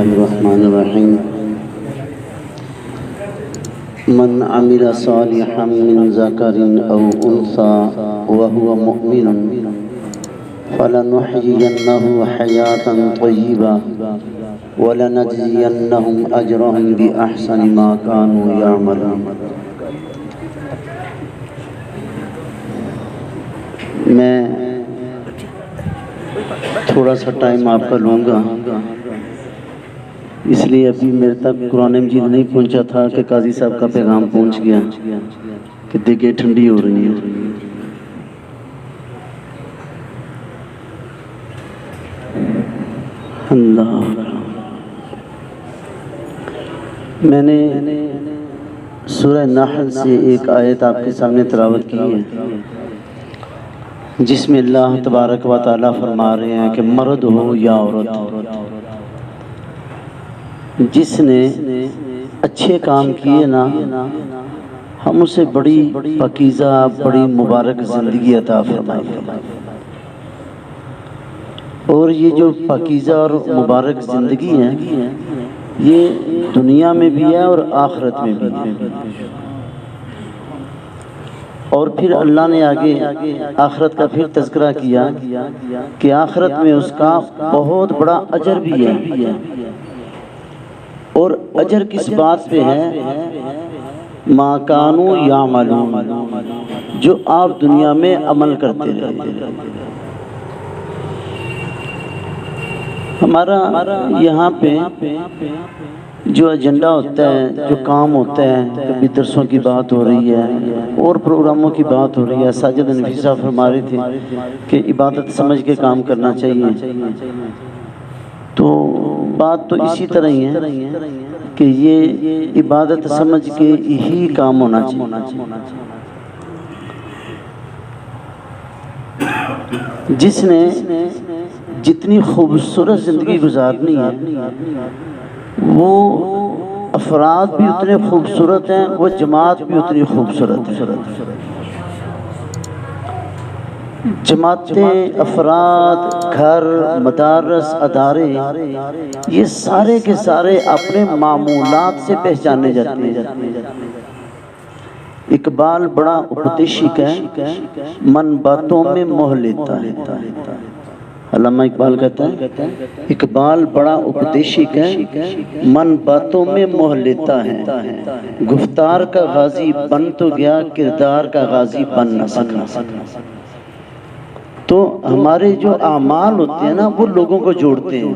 الرحمن الرحیم من عمل صالحا من ذکر او انثى وهو مؤمن فلنحيينه حياة طيبة ولنجزينهم اجرهم بأحسن ما كانوا يعملون۔ میں تھوڑا سا ٹائم آپ کا لوں گا، اس لیے ابھی میرے تک قرآن مجید نہیں پہنچا تھا کہ قاضی صاحب کا پیغام پہنچ گیا کہ دیگیں ٹھنڈی ہو رہی ہیں۔ اللہ، میں نے سورہ نحل سے ایک آیت آپ کے سامنے تلاوت کی ہے، جس میں اللہ تبارک و تعالیٰ فرما رہے ہیں کہ مرد ہو یا عورت، جس نے اچھے کام کیے نا، ہم اسے بڑی پاکیزہ بڑی مبارک زندگی عطا فرمائے۔ اور یہ جو پاکیزہ اور مبارک زندگی ہے، یہ دنیا میں بھی ہے اور آخرت میں بھی ہے۔ اور پھر اللہ نے آگے آخرت کا پھر تذکرہ کیا کہ آخرت میں اس کا بہت بڑا اجر بھی ہے۔ اور اجر کس بات پہ ہے؟ ما کانوا یعملون، جو آپ دنیا میں عمل کرتے رہے۔ ہمارا یہاں پہ جو ایجنڈا ہوتا ہے، جو کام ہوتا ہے، کبھی درسوں کی بات ہو رہی ہے اور پروگراموں کی بات ہو رہی ہے۔ ساجد نفیس صاحب فرما رہے تھے کہ عبادت سمجھ کے کام کرنا چاہیے، تو بات تو اسی طرح ہی ہے کہ یہ عبادت سمجھ کے ہی کام ہونا چاہیے۔ جس نے جتنی خوبصورت زندگی گزارنی ہے، وہ افراد بھی اتنے خوبصورت ہیں، وہ جماعت بھی اتنی خوبصورت ہے۔ جماعتیں، افراد، گھر، مدارس، ادارے، یہ سارے کے سارے اپنے معمولات سے پہچانے جاتے ہیں۔ اقبال بڑا اپدیشک ہے، من باتوں میں موہ لیتا ہے۔ علامہ اقبال کہتا ہے اقبال بڑا اپدیشک ہے، من باتوں میں موہ لیتا ہے، گفتار کا غازی بن تو گیا، کردار کا غازی بن نہ سکا۔ تو ہمارے جو اعمال ہوتے ہیں نا، وہ لوگوں کو جوڑتے ہیں،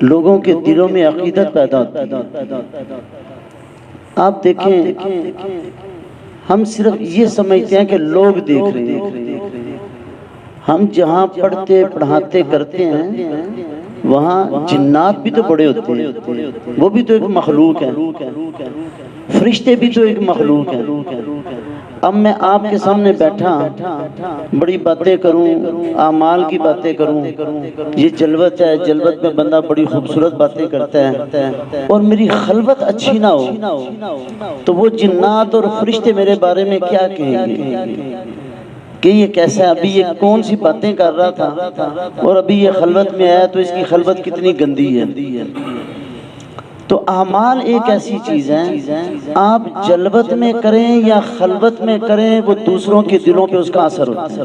لوگوں کے دلوں میں عقیدت پیدا ہوتی ہے۔ آپ دیکھیں، ہم صرف یہ سمجھتے ہیں کہ لوگ دیکھ رہے ہیں۔ ہم جہاں پڑھتے پڑھاتے کرتے ہیں، وہاں جنات بھی تو بڑے ہوتے ہیں، وہ بھی تو ایک مخلوق ہے، فرشتے بھی تو ایک مخلوق ہیں۔ اب میں آپ کے سامنے بیٹھا بڑی باتیں کروں، اعمال کی باتیں کروں، یہ جلوت ہے، جلوت میں بندہ بڑی خوبصورت باتیں کرتا ہے، اور میری خلوت اچھی نہ ہو، تو وہ جنات اور فرشتے میرے بارے میں کیا کہیں گے کہ یہ کیسا ہے، ابھی یہ کون سی باتیں کر رہا تھا اور ابھی یہ خلوت میں آیا تو اس کی خلوت کتنی گندی ہے۔ تو اعمال ایک ایسی چیز ہے، آپ جلوت میں کریں یا خلوت میں کریں، وہ دوسروں کے دلوں پہ اس کا اثر ہوتا ہے۔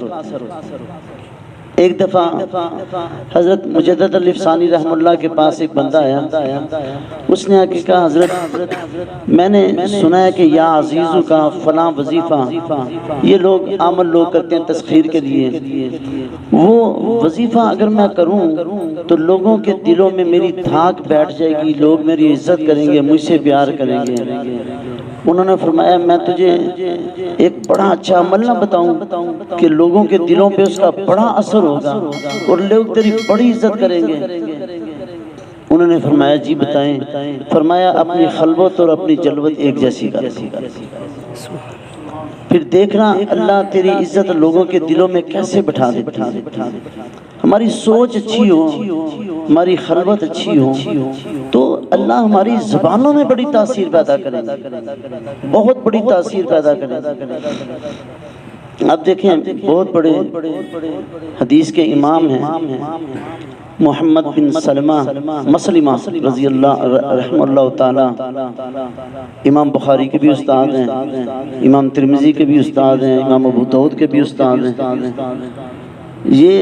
ایک دفعہ حضرت مجدد علی افسانی رحمہ اللہ کے پاس ایک بندہ آیا، اس نے آ کے کہا حضرت میں نے سنا ہے کہ یا عزیزو کا فلاں وظیفہ یہ لوگ عامل لوگ کرتے ہیں تسخیر کے لیے، وہ وظیفہ اگر میں کروں تو لوگوں کے دلوں میں میری دھاک بیٹھ جائے گی، لوگ میری عزت کریں گے، مجھ سے پیار کریں گے۔ انہوں نے فرمایا میں تجھے ایک بڑا اچھا عمل نہ بتاؤں کہ لوگوں کے دلوں پہ اس کا بڑا اثر ہوگا اور لوگ تیری بڑی عزت کریں گے؟ انہوں نے فرمایا جی بتائیں۔ فرمایا اپنی خلوت اور اپنی جلوت ایک جیسی کر، پھر دیکھنا اللہ تیری عزت لوگوں کے دلوں میں کیسے بٹھا دیتی ہے۔ ہماری سوچ اچھی ہو، ہماری خلوت اچھی ہو، تو اللہ ہماری زبانوں میں بڑی تاثیر پیدا کرے، بہت بڑی تاثیر پیدا کرے۔ اب دیکھیں بہت بڑے حدیث کے امام ہیں، محمد بن سلمہ مسلمہ رضی اللہ رحمہ اللہ تعالی امام بخاری کے بھی استاد ہیں، امام ترمذی کے بھی استاد ہیں، امام ابو داؤد کے بھی استاد ہیں۔ یہ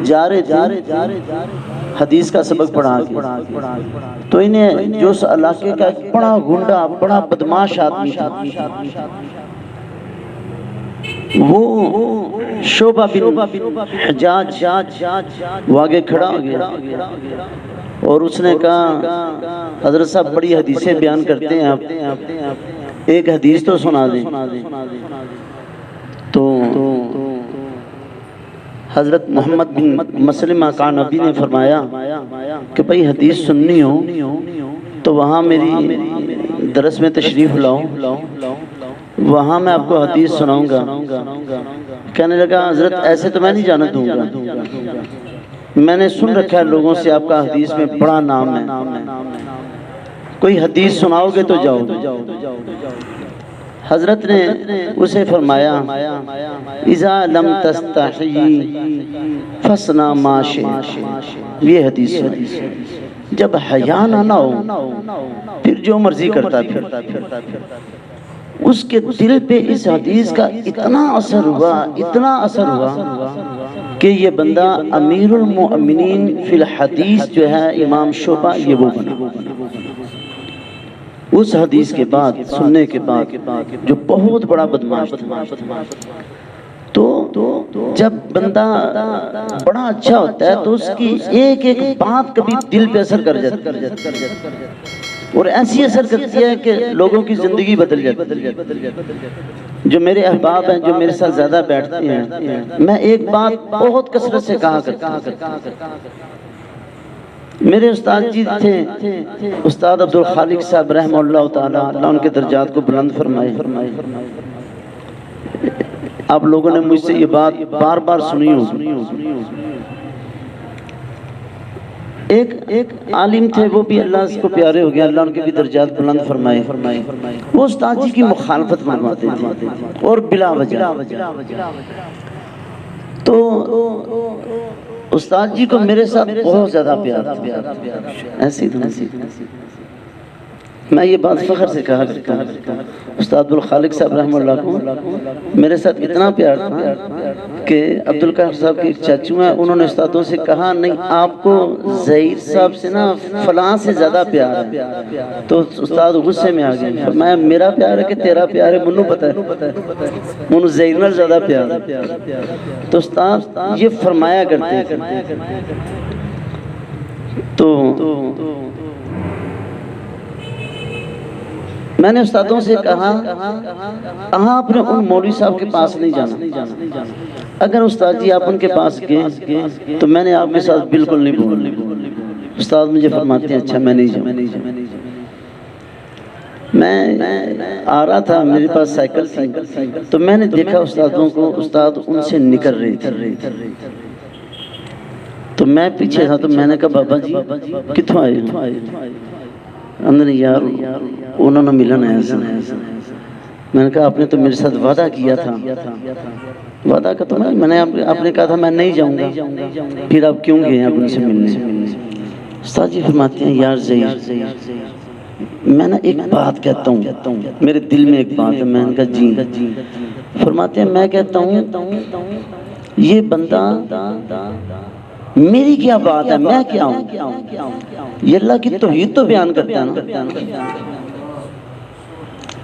جا رہے تھے حدیث کا سبق پڑھا کے، تو انہیں جو اس علاقے کا بڑا گنڈا بڑا بدماش آدمی تھا، وہ شعبہ بن حجاج وہ آگے کھڑا ہو گیا اور اس نے کہا حضرت صاحب بڑی حدیثیں بیان کرتے ہیں آپ، ایک حدیث تو سنا دیں۔ تو حضرت محمد بن مسلمہ کعنبی نے فرمایا کہ بھئی حدیث سننی ہو تو وہاں میری درس میں تشریف لاؤ، وہاں میں آپ کو حدیث سناؤں گا۔ کہنے لگا حضرت ایسے تو میں نہیں جانا دوں گا، میں نے سن رکھا ہے لوگوں سے آپ کا حدیث میں بڑا نام ہے، کوئی حدیث سناؤ گے تو جاؤ گے۔ حضرت نے اسے فرمایا اذا لم تستحی فاصنع ما شئت، یہ حدیث ہے، جب حیا نہ ہو پھر جو مرضی کرتا پھر۔ اس کے دل پہ اس حدیث کا اتنا اثر ہوا کہ یہ بندہ امیر المؤمنین فی الحدیث جو ہے امام شعبہ، یہ وہ بنا۔ اس حدیث کے بعد سننے کے بعد جو بہت بڑا بدماش تھا، تو جب بندہ بڑا اچھا ہوتا ہے تو اس کی ایک ایک بات کبھی دل پہ اثر کر جاتی ہے اور ایسی اثر کرتی ہے کہ لوگوں کی زندگی بدل جاتی ہے۔ جو میرے احباب ہیں، جو میرے ساتھ زیادہ بیٹھتے ہیں، میں ایک بات بہت کثرت سے کہا کرتا ہوں۔ میرے استاد جی تھے استاد عبدالخالق صاحب رحمہ اللہ تعالی، اللہ ان کے درجات کو بلند فرمائے۔ آپ لوگوں نے مجھ سے یہ بات بار بار سنی ہوگی۔ ایک عالم تھے، وہ بھی اللہ اس کو پیارے ہو گیا، اللہ ان کے بھی درجات بلند فرمائے۔ وہ استاد جی کی مخالفت فرماتے تھے اور بلا وجہ۔ تو استاد جی کو میرے ساتھ بہت زیادہ پیار تھا، ایسی تھا۔ میں یہ بات فخر سے کہا کرتا ہوں، استاد عبدالخالق صاحب رحمہ اللہ کو میرے ساتھ اتنا پیار تھا کہ عبدالقاہر صاحب کے ایک چاچو ہیں، انہوں نے استادوں سے کہا نہیں آپ کو ظہیر صاحب سے نا فلاں سے زیادہ پیار ہے۔ تو استاد غصے میں آ گئے، فرمایا میرا پیار ہے کہ تیرا پیار ہے؟ منو پتہ ہے، منو ظہیر نال زیادہ پیار ہے۔ تو استاد یہ فرمایا کرتے تھے۔ تو میں نے استادوں سے کہا آپ نے ان مولوی صاحب کے پاس نہیں جانا، اگر استاد جی آپ ان کے پاس گئے تو میں نے آپ کے ساتھ بالکل نہیں بولنا۔ استاد مجھے فرماتے ہیں اچھا میں نہیں جاؤں۔ میں آ رہا تھا، میرے پاس سائیکل تھی، تو میں نے دیکھا استادوں کو، استاد ان سے نکل رہے تھے، تو میں پیچھے تھا، تو میں نے کہا بابا جی کتوں آئے؟ اندر یار انہوں نے ملن ہے۔ میں نے کہا آپ نے تو میرے ساتھ وعدہ کیا تھا۔ وعدہ کا تو میں نے آپ نے کہا تھا میں نہیں جاؤں گا، پھر آپ کیوں گئے آپ ان سے ملنے؟ استاد جی فرماتے ہیں یار ظہیر میں نے ایک بات کہتا ہوں، میرے دل میں ایک بات ہے۔ میں نے کہا جی۔ فرماتے ہیں میں کہتا ہوں یہ بندہ میری کیا بات ہے، میں کیا ہوں؟ یہ اللہ کی توحید تو بیان کرتا ہے نا،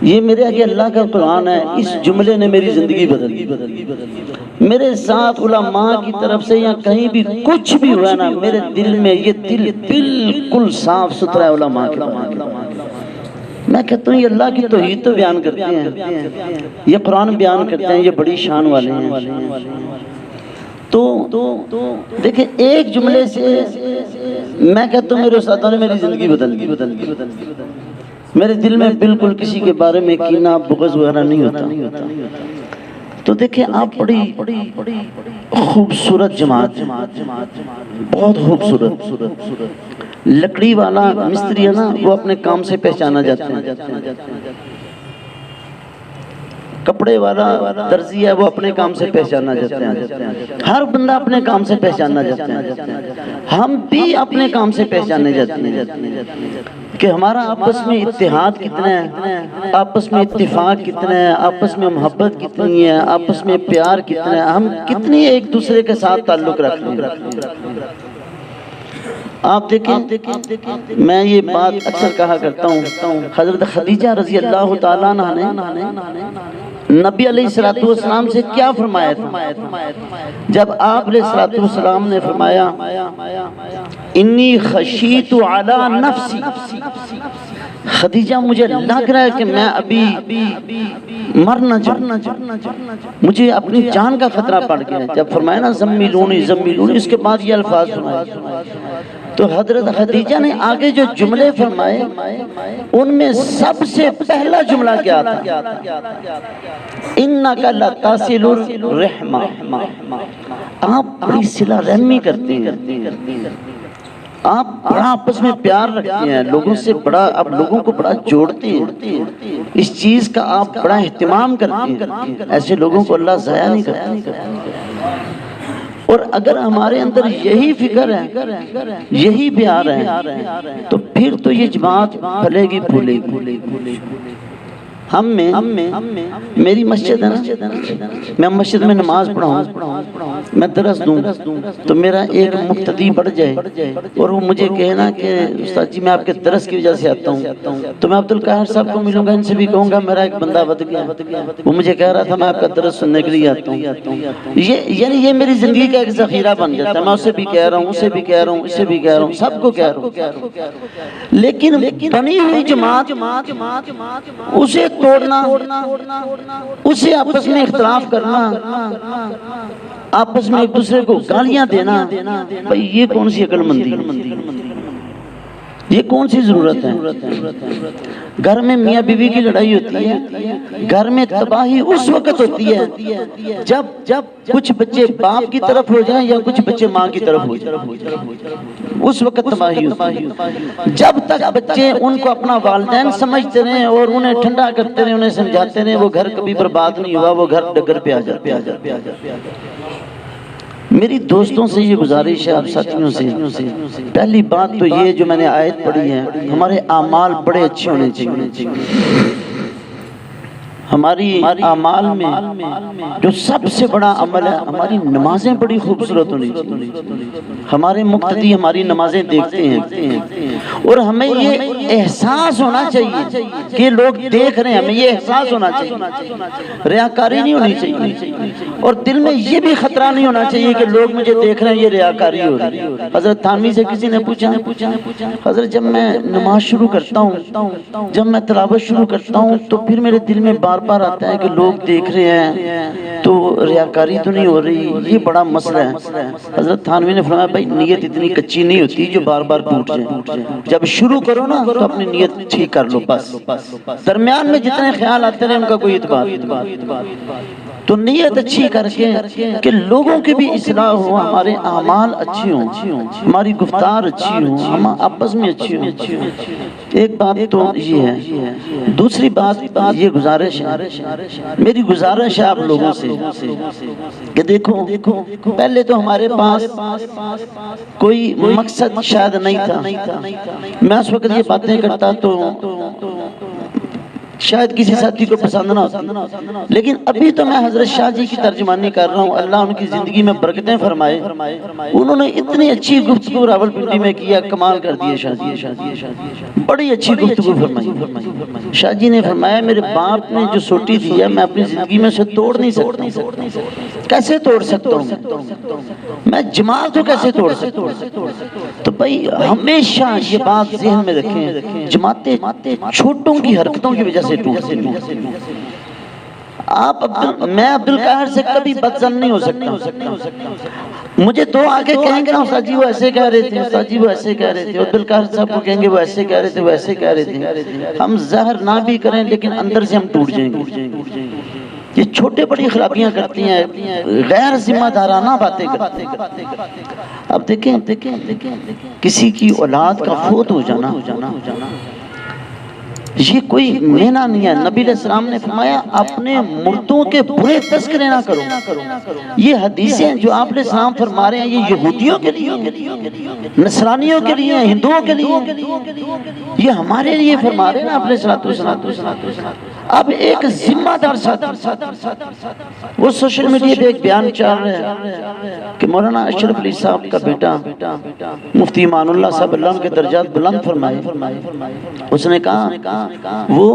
یہ میرے آگے اللہ کا قرآن ہے، اس جملے نے میری زندگی بدل دی۔ میرے ساتھ علماء کی طرف سے یا کہیں بھی کچھ بھی ہوا نا، میرے دل میں یہ دل بالکل صاف ستھرا ہے علماء کے بارے میں۔ میں کہتا ہوں یہ اللہ کی توحید تو بیان کرتے ہیں، یہ قرآن بیان کرتے ہیں، یہ بڑی شان والے ہیں۔ تو دیکھیں ایک جملے سے میں کہتا ہوں میرے استادوں نے میری زندگی بدل دی۔ میرے دل میں بالکل کسی کے بارے میں کینہ بغض وغیرہ نہیں ہوتا۔ تو دیکھیں آپ بڑی خوبصورت جماعت، بہت خوبصورت۔ لکڑی والا مستری ہے نا، وہ اپنے کام سے پہچانا جاتا ہے۔ کپڑے والا درزی ہے وہ اپنے کام سے پہچانا جاتا ہے، ہر بندہ اپنے کام سے پہچانا جاتا ہے، ہم بھی اپنے کام سے پہچانے جاتے ہیں کہ ہمارا آپس میں اتحاد کتنا ہے، آپس میں اتفاق کتنا ہے، آپس میں محبت کتنی ہے، آپس میں پیار کتنا ہے، ہم کتنی ایک دوسرے کے ساتھ تعلق رکھتے ہیں۔ آپ دیکھیں، میں یہ بات اکثر کہا کرتا ہوں، حضرت خدیجہ رضی اللہ تعالیٰ عنہ نے نبی علیہ السلام سے کیا فرمایا تھا؟ جب آپ علیہ السلام نے فرمایا انی خشیت علی نفسی، خدیجہ مجھے لگ رہا ہے کہ میں ابھی مر نہ جاؤں، مجھے اپنی جان کا خطرہ پڑ گیا ہے۔ جب فرمایا نا زمیلونی زمیلونی، اس کے بعد یہ الفاظ فرمائے، تو حضرت خدیجہ نے آگے جو جملے فرمائے ان میں سب سے پہلا جملہ کیا تھا؟ اِنَّكَ لَتَصِلُ الرَّحْمَةَ، آپ بڑی صلہ رحمی کرتے ہیں، آپ بڑا آپس میں پیار رکھتے ہیں، لوگوں سے بڑا، آپ لوگوں کو بڑا جوڑتے ہیں، اس چیز کا آپ بڑا اہتمام کرتے ہیں، ایسے لوگوں کو اللہ ضائع نہیں کرتا۔ اور اگر ہمارے اندر یہی فکر ہے، یہی پیار ہے، تو پھر تو یہ جماعت پھلے گی پھولے گی۔ ہم میں میری مسجد ہے نا، میں مسجد میں نماز پڑھاؤں، میں درس دوں تو میرا ایک مقتدی بڑھ جائے اور وہ مجھے کہنا کہ استاد جی میں آپ کے درس کی وجہ سے آتا ہوں، تو میں عبدالقاہر صاحب کو ملوں گا، ان سے بھی کہوں گا میرا ایک بندہ بد گیا، وہ مجھے کہہ رہا تھا میں آپ کا درس سننے کے لیے آتا ہوں۔ یعنی یہ میری زندگی کا ایک ذخیرہ بن جاتا ہے، میں اسے بھی کہہ رہا ہوں، اسے بھی کہہ رہا ہوں، اسے بھی کہہ رہا ہوں، سب کو کہہ رہا ہوں۔ لیکن بنی ہوئی جماعت اسے توڑنا، اسے آپس میں اختلاف کرنا، آپس میں ایک دوسرے کو گالیاں دینا، بھئی یہ کون سی عقل مندی ہے، یہ کون سی ضرورت ہے؟ گھر میں میاں بیوی کی لڑائی ہوتی ہے، گھر میں تباہی اس وقت ہوتی ہے جب کچھ بچے باپ کی طرف ہو جائیں یا کچھ بچے ماں کی طرف ہو جائیں، اس وقت تباہی ہوتی ہے۔ جب تک بچے ان کو اپنا والدین سمجھتے رہیں اور انہیں ٹھنڈا کرتے رہیں، انہیں سمجھاتے رہیں، وہ گھر کبھی برباد نہیں ہوا، وہ گھر ڈگر پہ آ جاتے ہیں۔ میری دوستوں سے یہ گزارش ہے، آپ ساتھیوں سے، پہلی بات تو یہ جو میں نے آیت پڑھی ہے، ہمارے اعمال بڑے اچھے ہونے چاہیے۔ ہماری اعمال میں جو سب سے بڑا عمل ہے، ہماری نمازیں بڑی خوبصورت ہونی چاہیے۔ ہمارے مقتدی ہماری نمازیں دیکھتے ہیں اور ہمیں یہ احساس ہونا چاہیے کہ لوگ دیکھ رہے ہیں، ہمیں یہ احساس ہونا چاہیے، ریاکاری نہیں ہونی چاہیے، اور دل میں یہ بھی خطرہ نہیں ہونا چاہیے کہ لوگ مجھے دیکھ رہے ہیں، یہ ریاکاری ہو رہی ہے۔ حضرت تھانوی سے کسی نے پوچھا، حضرت جب میں نماز شروع کرتا ہوں، جب میں تلاوت شروع کرتا ہوں تو پھر میرے دل میں بار بار آتا ہے کہ لوگ دیکھ رہے ہیں تو ریاکاری تو نہیں ہو رہی، یہ بڑا مسئلہ ہے۔ حضرت تھانوی نے فرمایا بھائی نیت اتنی کچی نہیں ہوتی جو بار بار ٹوٹ جائے، جب شروع کرو نا تو اپنی نیت ٹھیک کر لو، بس درمیان میں جتنے خیال آتے رہے ان کا کوئی اعتبار نہیں، تو نیت اچھی کر کے کہ لوگوں کی بھی اصلاح ہو، ہمارے اعمال اچھی ہوں، ہماری گفتار اچھی ہوں، ہم آپس میں اچھی ہوں۔ ایک بات تو یہ ہے، دوسری بات یہ گزارش ہے، میری گزارش ہے آپ لوگوں سے کہ دیکھو پہلے تو ہمارے پاس کوئی مقصد شاید نہیں تھا، میں اس وقت یہ باتیں کرتا تو شاید کسی ساتھی کو پسند نہ ہوتا، لیکن ابھی تو میں حضرت شاہ جی کی ترجمانی کر رہا ہوں، اللہ ان کی زندگی میں برکتیں فرمائے، انہوں نے اتنی اچھی گفتگو راولپنڈی میں کیا، کمال کر دیے شاہ جی، بڑی اچھی گفتگو فرمائی۔ شاہ جی نے فرمایا میرے باپ نے جو سوٹی دی ہے میں اپنی زندگی میں سے توڑ نہیں سکتا، کیسے توڑ سکتا ہوں میں جماعت کو، کیسے توڑ سکتا ہوں؟ تو بھائی ہمیشہ یہ بات ذہن میں رکھیں، جماعتیں چھوٹوں کی حرکتوں کی وجہ سے ٹوٹتی ہیں۔ میں عبدالقاہر سے کبھی بدظن نہیں ہو سکتا، مجھے دو آگے کہیں گے نا استاد جی وہ ایسے کہہ رہے تھے، استاد جی وہ ایسے کہہ رہے تھے، عبدالقاہر صاحب کو کہیں گے وہ ایسے کہہ رہے تھے، وہ ایسے کہہ رہے تھے، ہم ظاہر نہ بھی کریں لیکن اندر سے ہم ٹوٹ جائیں گے۔ یہ چھوٹے بڑی خرابیاں کرتی ہیں، غیر ذمہ دارانہ باتیں کرتی ہیں۔ اب دیکھیں کسی کی اولاد کا فوت ہو جانا یہ کوئی مہنہ نہیں ہے. نبی علیہ السلام نے فرمایا اپنے مردوں کے برے تذکرے نہ کرو. یہ حدیثیں جو آپ علیہ السلام فرما رہے ہیں یہ یہودیوں کے لیے، نصرانیوں کے لیے، ہندوؤں کے لیے، یہ ہمارے لیے فرما رہے ہیں آپ علیہ السلام. اب ایک ذمہ دار ساتھی وہ سوشل میڈیا پہ ایک بیان چل رہا ہے کہ مولانا اشرف علی صاحب کا بیٹا مفتی امان اللہ صاحب اللہ ان کے درجات بلند فرمائے. اس نے کہا وہ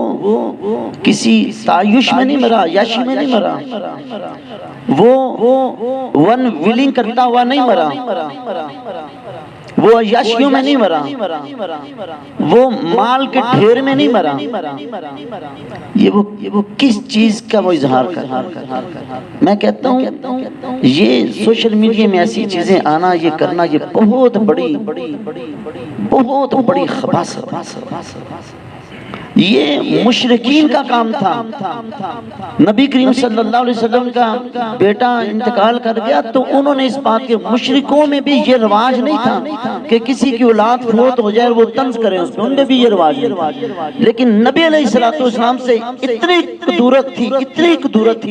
کسی تعیش میں نہیں مرا، یاشی میں نہیں مرا، وہ ون ویلنگ کرتا ہوا نہیں مرا، وہ عیاشیوں میں نہیں مرا، وہ مال کے ڈھیر میں نہیں مرا. یہ وہ کس چیز کا وہ اظہار کر. میں کہتا ہوں یہ سوشل میڈیا میں ایسی چیزیں آنا، یہ کرنا، یہ بہت بڑی خباثت. یہ مشرکین کا کام تھا. نبی کریم صلی اللہ علیہ وسلم کا بیٹا انتقال کر گیا تو انہوں نے اس بات کے، مشرکوں میں بھی یہ رواج نہیں تھا کہ کسی کی اولاد فوت ہو جائے وہ طنز کریں اس میں، ان میں بھی یہ رواج نہیں. لیکن نبی علیہ السلام سے اتنی قدورت تھی،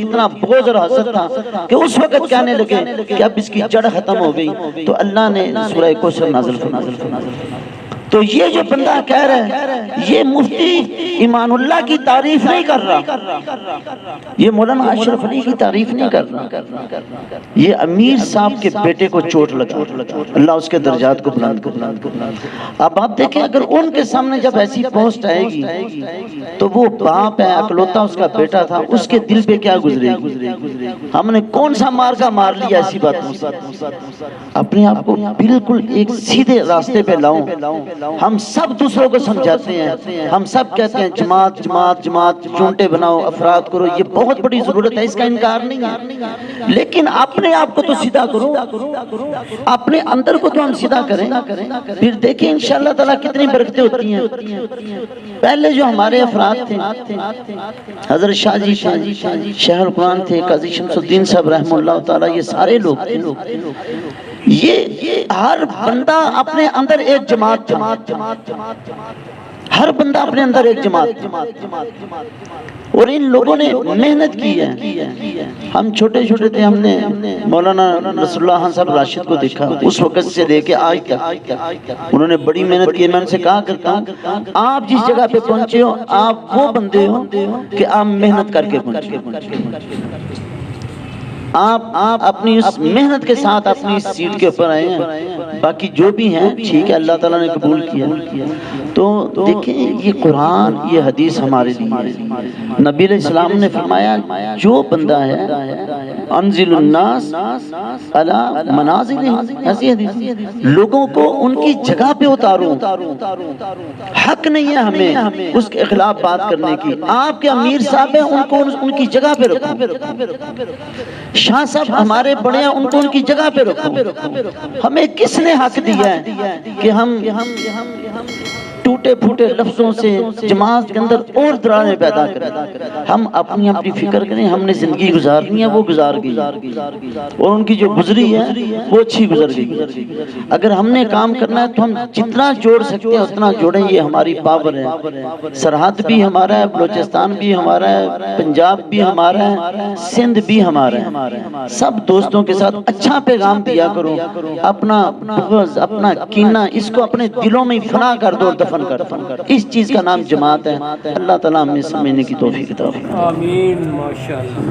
اتنا بغض اور حسد تھا کہ اس وقت کہنے لگے کہ اب اس کی جڑ ختم ہو گئی تو اللہ نے سورہ کوثر نازل فرمایا. تو یہ جو بندہ کہہ رہا ہے یہ مفتی ایمان اللہ کی تعریف نہیں کر رہا، یہ مولانا اشرف علی کی تعریف نہیں کر رہا، یہ امیر صاحب کے بیٹے کو چوٹ لگا. اللہ اس کے درجات کو بلند کر. اب آپ دیکھیں اگر ان کے سامنے جب ایسی پوسٹ آئے گی تو وہ باپ ہے، اکلوتا اس کا بیٹا تھا، اس کے دل پہ کیا گزرے گی. ہم نے کون سا مارکا مار لیا ایسی باتوں سے. اپنے آپ کو بالکل ایک سیدھے راستے پہ لاؤں. ہم سب دوسروں کو سمجھاتے ہیں، ہم سب کہتے ہیں جماعت جماعت جماعت، چونٹے بناؤ، افراد کرو، یہ بہت بڑی ضرورت ہے، اس کا انکار نہیں ہے. لیکن اپنے آپ کو تو سیدھا کرو، اپنے اندر کو تو ہم سیدھا کریں، پھر دیکھیں انشاءاللہ تعالیٰ کتنی برکتیں ہوتی ہیں. پہلے جو ہمارے افراد تھے، حضرت شاہ جی تھے، شیخ القرآن تھے، قاضی شمس الدین صاحب رحمہ اللہ تعالیٰ، یہ سارے لوگ تھے. یہ ہر بندہ اپنے اندر ایک جماعت، ہر بندہ اپنے اندر ایک جماعت. اور ان لوگوں نے محنت کی ہے. ہم چھوٹے چھوٹے تھے، ہم نے مولانا رسول اللہ خان صاحب راشد کو دیکھا، اس وقت سے لے کے آج تک انہوں نے بڑی محنت کی. میں ان سے کہا کرتا ہوں آپ جس جگہ پہ پہنچے ہو آپ وہ بندے ہو کہ آپ محنت کر کے پہنچے. آپ اپنی اس محنت کے ساتھ اپنی اس سیٹ کے اوپر آئے ہیں. باقی جو بھی ہیں ٹھیک ہے، اللہ تعالیٰ نے قبول کیا. تو دیکھیں یہ قرآن، یہ حدیث ہمارے لیے. نبی علیہ السلام نے فرمایا جو بندہ ہے انزل الناس علی منازلہم، ایسی حدیث، لوگوں کو ان کی جگہ پہ اتارو. حق نہیں ہے ہمیں اس کے خلاف بات کرنے کی. آپ کے امیر صاحب ہیں، ان کو ان کی جگہ پہ رکھو. شاہ صاحب ہمارے بڑے ہیں، ان کو ان کی جگہ پہ رکھو. ہمیں کس نے حق دیا ہے کہ ہم ٹوٹے پھوٹے لفظوں سے جماعت کے اندر اور دراڑیں پیدا کریں؟ ہم اپنی فکر کریں. ہم نے زندگی گزارنی ہے، وہ گزار گئی، اور ان کی جو گزری ہے وہ اچھی گزر گئی. اگر ہم نے کام کرنا ہے تو ہم جتنا جوڑ سکتے ہیں اتنا جوڑیں. یہ ہماری پاور ہے. سرحد بھی ہمارا ہے، بلوچستان بھی ہمارا ہے، پنجاب بھی ہمارا ہے، سندھ بھی ہمارا ہے. سب دوستوں کے ساتھ اچھا پیغام دیا کرو. اپنا بغض، اپنا کینہ، اس کو اپنے دلوں میں فنا کر دو اور دفن کر دو. اس چیز کا نام جماعت ہے. اللہ تعالیٰ ہمیں سمجھنے کی توفیق عطا فرمائے. آمین. ماشاءاللہ.